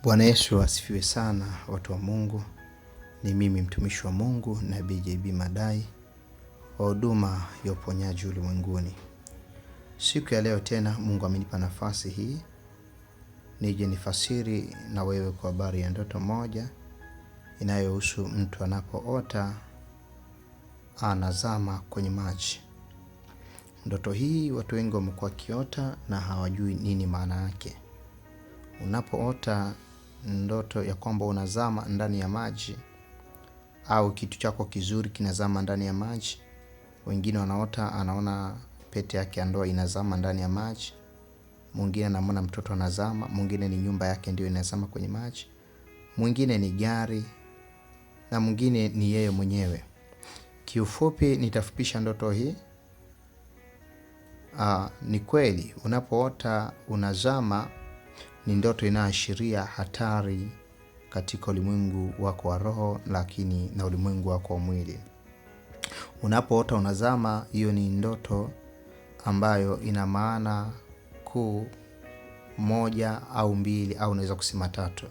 Bwana Yesu asifiwe sana, watu wa Mungu. Ni mimi mtumishi wa Mungu Nabii JB Madai wa huduma ya uponyaji ulimwenguni. Siku ya leo tena Mungu amenipa nafasi hii nije nifasiri na wewe kwa habari ya ndoto moja inayohusu mtu anapoota anazama kwenye maji. Ndoto hii watu wengi wamekuwa kiota na hawajui nini maana yake. Unapoota ndoto ya kwamba unazama ndani ya maji au kitu chako kizuri kinazama ndani ya maji, wengine wanaota anaona pete yake ya ndoa inazama ndani ya maji, mwingine anaona mtoto anazama, mwingine ni nyumba yake ndio inazama kwenye maji, mwingine ni gari na mwingine ni yeye mwenyewe. Kiufupi nitafupisha ndoto hii. Ni kweli unapoota unazama ni ndoto inaashiria hatari katika ulimwengu wako wa roho, lakini na ulimwengu wako wa mwili. Unapoota unazama, hiyo ni ndoto ambayo ina maana kuu moja au mbili au naweza kusema tatu.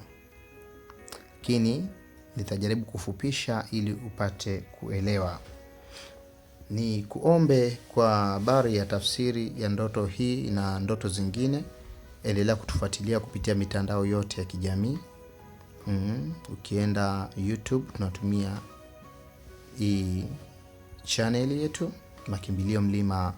Lakini nitajaribu kufupisha ili upate kuelewa. Ni kuombe kwa habari ya tafsiri ya ndoto hii na ndoto zingine. Endelea kutufuatilia kupitia mitandao yote ya kijamii. Ukienda YouTube tunatumia hii channel yetu Makimbilio Mlima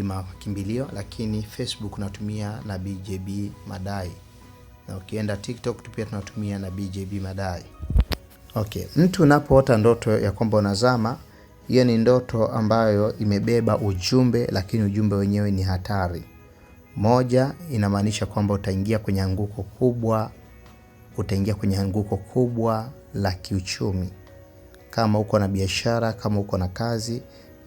Makimbilio, lakini Facebook tunatumia Nabii JB Madai, na ukienda TikTok pia tunatumia Nabii JB Madai. Mtu unapoota ndoto ya kwamba unazama, hiyo ni ndoto ambayo imebeba ujumbe, lakini ujumbe wenyewe ni hatari. Moja, inamaanisha kwamba utaingia kwenye anguko kubwa la kiuchumi. Kama uko na biashara, kama uko na kazi,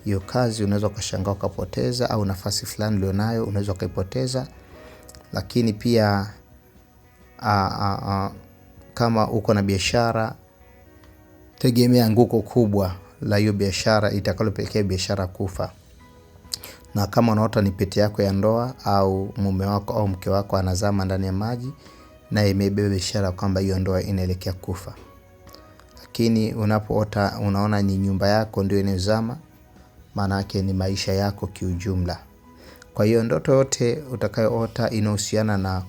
hiyo kazi unaweza kushangaa ukapoteza, au nafasi fulani ulionayo unaweza kuipoteza. Lakini pia kama uko na biashara, tegemea anguko kubwa la hiyo biashara itakalopelekea biashara kufa. Na kama unaota ni pete yako ya ndoa au mume wako au mke wako anazama ndani ya maji, na imebeba ishara kwamba hiyo ndoa inaelekea kufa. Lakini unapoota unaona ni nyumba yako ndio inazama, maana yake ni maisha yako kiujumla. Kwa hiyo ndoto yote utakayoota inahusiana na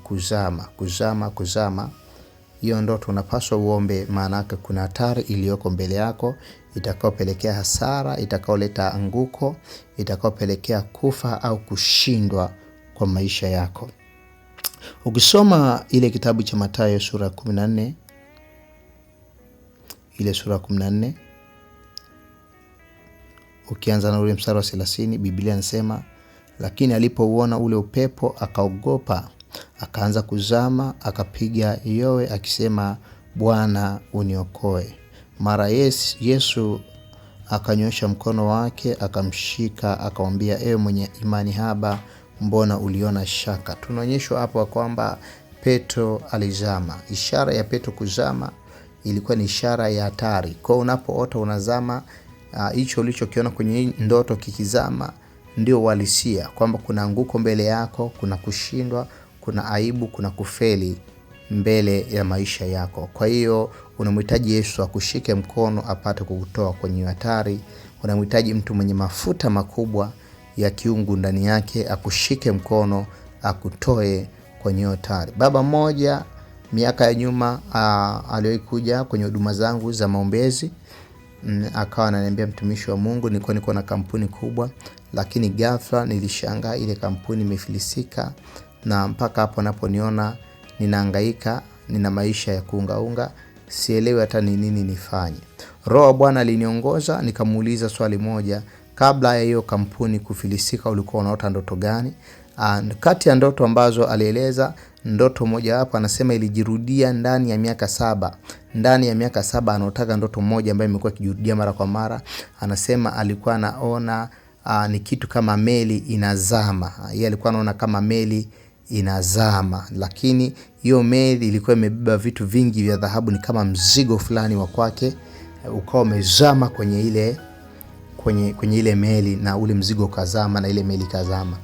kuzama. Hiyo ndoto unapaswa uombe, maana yake kuna hatari iliyoko mbele yako itakayopelekea hasara, itakayoleta anguko, itakayopelekea kufa au kushindwa kwa maisha yako. Ukisoma ile kitabu cha Mathayo sura 14, ukianza na ule mstari wa 30, Biblia inasema, lakini alipouona ule upepo akaogopa, akaanza kuzama, akapiga yowe akisema, Bwana uniokoe. Mara Yesu akanyosha mkono wake akamshika, akamwambia, ewe mwenye imani haba, mbona uliona shaka? Tunaonyeshwa hapo kwamba Petro alizama. Ishara ya Petro kuzama ilikuwa ni ishara ya hatari. Kwa unapoota unazama, hicho ulichokiona kwenye ndoto kikizama ndio uhalisia, kwamba kuna anguko mbele yako, kuna kushindwa, kuna aibu, kuna kufeli mbele ya maisha yako. Kwa hiyo unamhitaji Yesu akushike mkono apate kukutoa kwenye hatari. Unamhitaji mtu mwenye mafuta makubwa ya kiungu ndani yake akushike mkono akutoe kwenye hatari. Baba mmoja miaka ya nyuma aliwahi kuja kwenye huduma zangu za maombezi, akawa ananiambia, mtumishi wa Mungu, niko na kampuni kubwa, lakini ghafla nilishangaa ile kampuni imefilisika, na mpaka hapo naponiona ninahangaika, nina maisha ya kuungaunga, sielewi hata ni nini nifanye. Roho wa Bwana aliniongoza, nikamuuliza swali moja, kabla ya hiyo kampuni kufilisika ulikuwa unaota ndoto gani? Kati ya ndoto ambazo alieleza, ndoto moja hapa anasema ilijirudia ndani ya miaka 7. Ndani ya miaka 7 anaotaka ndoto moja ambayo imekuwa ikijirudia mara kwa mara. Anasema alikuwa anaona ni kitu kama meli inazama. Yeye alikuwa anaona kama meli inazama, lakini hiyo meli ilikuwa imebeba vitu vingi vya dhahabu, ni kama mzigo fulani wa kwake, ukao umezama kwenye ile meli, na ule mzigo kazama na ile meli kazama.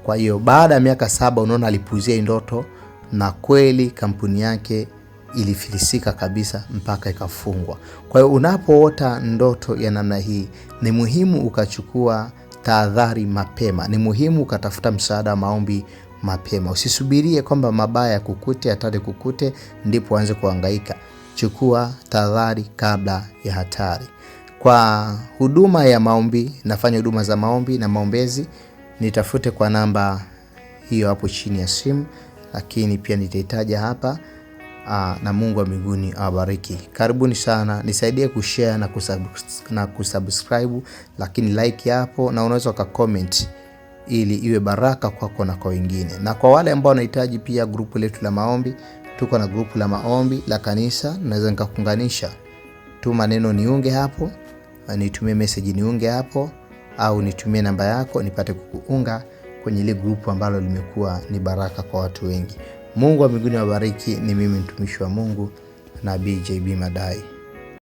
Kwa hiyo baada ya miaka 7 unaona alipuuzia hii ndoto, na kweli kampuni yake ilifilisika kabisa mpaka ikafungwa. Kwa hiyo unapoota ndoto ya namna hii, ni muhimu ukachukua tahadhari mapema. Ni muhimu ukatafuta msaada wa maombi mapema. Usisubirie kwamba mabaya kukute, hatari kukute ndipo anze kuhangaika. Chukua tahadhari kabla ya hatari. Kwa huduma ya maombi, nafanya huduma za maombi na maombezi, nitafute kwa namba hiyo hapo chini ya simu, lakini pia nitaitaja hapa. Na Mungu wa mbinguni awabariki. Karibuni sana, nisaidie kushare na kusubscribe, lakini like hapo, na unaweza comment ili iwe baraka kwako na kwa wengine. Na kwa wale ambao wanahitaji pia grupu letu la maombi, tuko na grupu la maombi la kanisa, naweza nikakuunganisha. Tuma neno niunge hapo, nitumie message niunge hapo, au nitumie namba yako nipate kukuunga kwenye ile grupu ambalo limekuwa ni baraka kwa watu wengi. Mungu wa mbinguni awabariki. Ni mimi mtumishi wa Mungu, Nabii JB Madai.